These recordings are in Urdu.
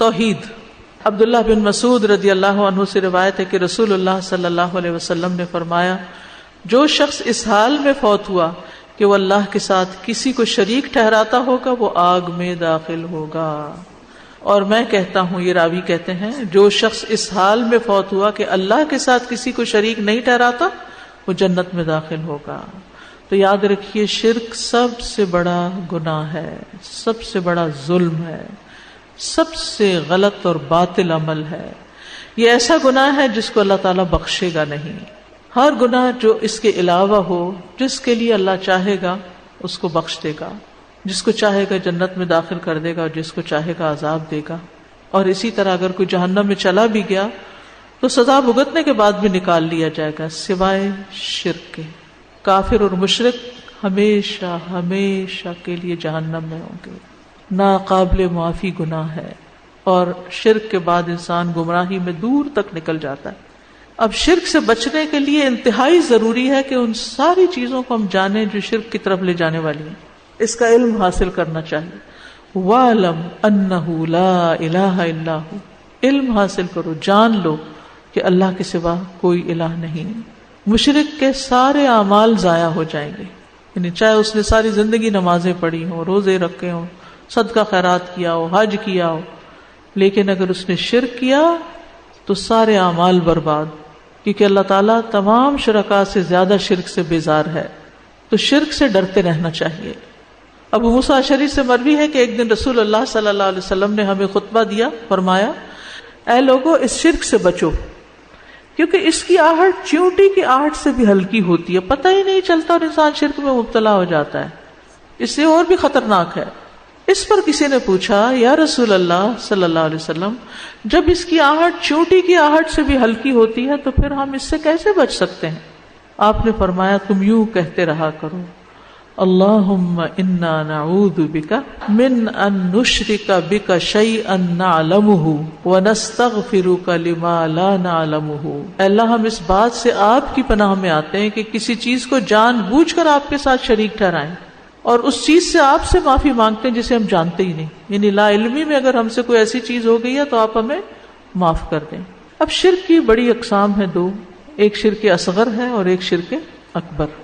توحید۔ عبداللہ بن مسعود رضی اللہ عنہ سے روایت ہے کہ رسول اللہ صلی اللہ علیہ وسلم نے فرمایا، جو شخص اس حال میں فوت ہوا کہ وہ اللہ کے ساتھ کسی کو شریک ٹھہراتا ہوگا وہ آگ میں داخل ہوگا۔ اور میں کہتا ہوں، یہ راوی کہتے ہیں، جو شخص اس حال میں فوت ہوا کہ اللہ کے ساتھ کسی کو شریک نہیں ٹھہراتا وہ جنت میں داخل ہوگا۔ تو یاد رکھیے، شرک سب سے بڑا گناہ ہے، سب سے بڑا ظلم ہے، سب سے غلط اور باطل عمل ہے۔ یہ ایسا گناہ ہے جس کو اللہ تعالیٰ بخشے گا نہیں۔ ہر گناہ جو اس کے علاوہ ہو، جس کے لیے اللہ چاہے گا اس کو بخش دے گا، جس کو چاہے گا جنت میں داخل کر دے گا اور جس کو چاہے گا عذاب دے گا۔ اور اسی طرح اگر کوئی جہنم میں چلا بھی گیا تو سزا بھگتنے کے بعد بھی نکال لیا جائے گا، سوائے شرک کے۔ کافر اور مشرک ہمیشہ ہمیشہ کے لیے جہنم میں ہوں گے، ناقابل معافی گناہ ہے، اور شرک کے بعد انسان گمراہی میں دور تک نکل جاتا ہے۔ اب شرک سے بچنے کے لیے انتہائی ضروری ہے کہ ان ساری چیزوں کو ہم جانیں جو شرک کی طرف لے جانے والی ہیں، اس کا علم حاصل کرنا چاہیے۔ وَاعْلَمْ أَنَّهُ لَا إِلَٰهَ إِلَّا هُوَ، علم حاصل کرو، جان لو کہ اللہ کے سوا کوئی الہ نہیں۔ مشرک کے سارے اعمال ضائع ہو جائیں گے، یعنی چاہے اس نے ساری زندگی نمازیں پڑھی ہوں، روزے رکھے ہوں، صدقہ خیرات کیا ہو، حج کیا ہو، لیکن اگر اس نے شرک کیا تو سارے اعمال برباد، کیونکہ اللہ تعالیٰ تمام شرکاء سے زیادہ شرک سے بیزار ہے۔ تو شرک سے ڈرتے رہنا چاہیے۔ ابو موسیٰ اشعری سے مروی ہے کہ ایک دن رسول اللہ صلی اللہ علیہ وسلم نے ہمیں خطبہ دیا، فرمایا، اے لوگو اس شرک سے بچو، کیونکہ اس کی آہٹ چیونٹی کی آہٹ سے بھی ہلکی ہوتی ہے، پتہ ہی نہیں چلتا اور انسان شرک میں مبتلا ہو جاتا ہے، اس سے اور بھی خطرناک ہے۔ اس پر کسی نے پوچھا، یا رسول اللہ صلی اللہ علیہ وسلم، جب اس کی آہٹ چیونٹی کی آہٹ سے بھی ہلکی ہوتی ہے تو پھر ہم اس سے کیسے بچ سکتے ہیں؟ آپ نے فرمایا، تم یوں کہتے رہا کرو، اللہم انا نعوذ بک من ان نشرک بک شیئا نعلمہ ونستغفرک لما لا نعلمہ۔ اے اللہ، ہم اس بات سے آپ کی پناہ میں آتے ہیں کہ کسی چیز کو جان بوجھ کر آپ کے ساتھ شریک ٹھہرائیں، اور اس چیز سے آپ سے معافی مانگتے ہیں جسے ہم جانتے ہی نہیں، یعنی لا علمی میں اگر ہم سے کوئی ایسی چیز ہو گئی ہے تو آپ ہمیں معاف کر دیں۔ اب شرک کی بڑی اقسام ہیں دو، ایک شرک اصغر ہے اور ایک شرک اکبر۔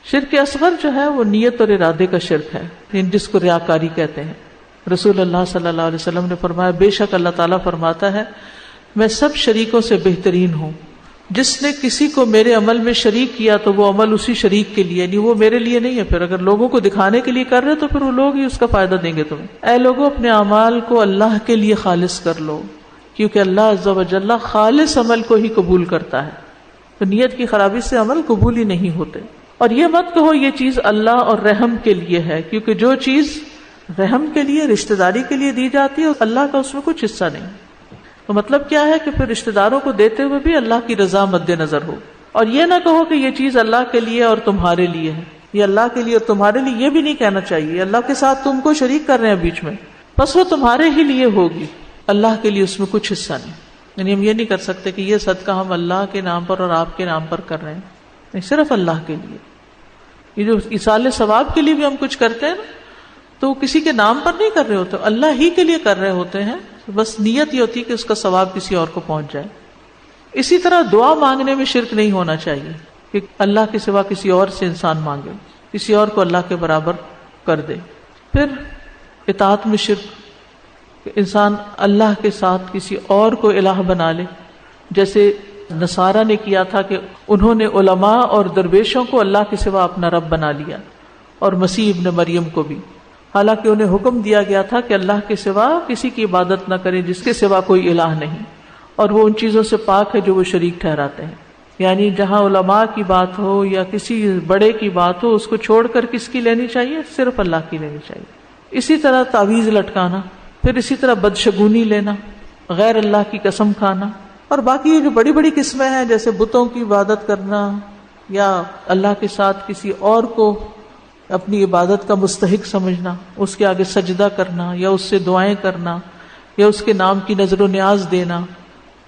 شرک اصغر جو ہے وہ نیت اور ارادے کا شرک ہے، جس کو ریاکاری کہتے ہیں۔ رسول اللہ صلی اللہ علیہ وسلم نے فرمایا، بے شک اللہ تعالیٰ فرماتا ہے، میں سب شریکوں سے بہترین ہوں، جس نے کسی کو میرے عمل میں شریک کیا تو وہ عمل اسی شریک کے لیے، یعنی وہ میرے لیے نہیں ہے۔ پھر اگر لوگوں کو دکھانے کے لیے کر رہے تو پھر وہ لوگ ہی اس کا فائدہ دیں گے تمہیں۔ اے لوگوں، اپنے اعمال کو اللہ کے لیے خالص کر لو، کیونکہ اللہ عز و جل خالص عمل کو ہی قبول کرتا ہے۔ تو نیت کی خرابی سے عمل قبول ہی نہیں ہوتے۔ اور یہ مت کہو یہ چیز اللہ اور رحم کے لیے ہے، کیونکہ جو چیز رحم کے لیے، رشتہ داری کے لیے دی جاتی ہے، اللہ کا اس میں کچھ حصہ نہیں۔ تو مطلب کیا ہے کہ پھر رشتہ داروں کو دیتے ہوئے بھی اللہ کی رضا مد نظر ہو، اور یہ نہ کہو کہ یہ چیز اللہ کے لیے اور تمہارے لیے ہے، یہ اللہ کے لیے اور تمہارے لیے، یہ بھی نہیں کہنا چاہیے۔ اللہ کے ساتھ تم کو شریک کر رہے ہیں بیچ میں، بس وہ تمہارے ہی لیے ہوگی، اللہ کے لیے اس میں کچھ حصہ نہیں۔ یعنی ہم یہ نہیں کر سکتے کہ یہ صدقہ ہم اللہ کے نام پر اور آپ کے نام پر کر رہے ہیں، نہیں، صرف اللہ کے لیے۔ یہ جو ایصال ثواب کے لیے بھی ہم کچھ کرتے ہیں نا، تو وہ کسی کے نام پر نہیں کر رہے ہوتے، اللہ ہی کے لیے کر رہے ہوتے ہیں، بس نیت یہ ہوتی ہے کہ اس کا ثواب کسی اور کو پہنچ جائے۔ اسی طرح دعا مانگنے میں شرک نہیں ہونا چاہیے کہ اللہ کے سوا کسی اور سے انسان مانگے، کسی اور کو اللہ کے برابر کر دے۔ پھر اطاعت میں شرک، کہ انسان اللہ کے ساتھ کسی اور کو الہ بنا لے، جیسے نصارہ نے کیا تھا کہ انہوں نے علماء اور درویشوں کو اللہ کے سوا اپنا رب بنا لیا، اور مسیح ابن مریم کو بھی، حالانکہ انہیں حکم دیا گیا تھا کہ اللہ کے سوا کسی کی عبادت نہ کریں جس کے سوا کوئی الہ نہیں، اور وہ ان چیزوں سے پاک ہے جو وہ شریک ٹھہراتے ہیں۔ یعنی جہاں علماء کی بات ہو یا کسی بڑے کی بات ہو، اس کو چھوڑ کر کس کی لینی چاہیے؟ صرف اللہ کی لینی چاہیے۔ اسی طرح تعویذ لٹکانا، پھر اسی طرح بدشگونی لینا، غیر اللہ کی قسم کھانا، اور باقی یہ جو بڑی بڑی قسمیں ہیں جیسے بتوں کی عبادت کرنا، یا اللہ کے ساتھ کسی اور کو اپنی عبادت کا مستحق سمجھنا، اس کے آگے سجدہ کرنا، یا اس سے دعائیں کرنا، یا اس کے نام کی نظر و نیاز دینا،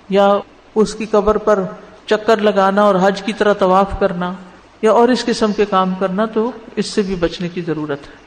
یا اس کی قبر پر چکر لگانا اور حج کی طرح طواف کرنا، یا اور اس قسم کے کام کرنا، تو اس سے بھی بچنے کی ضرورت ہے۔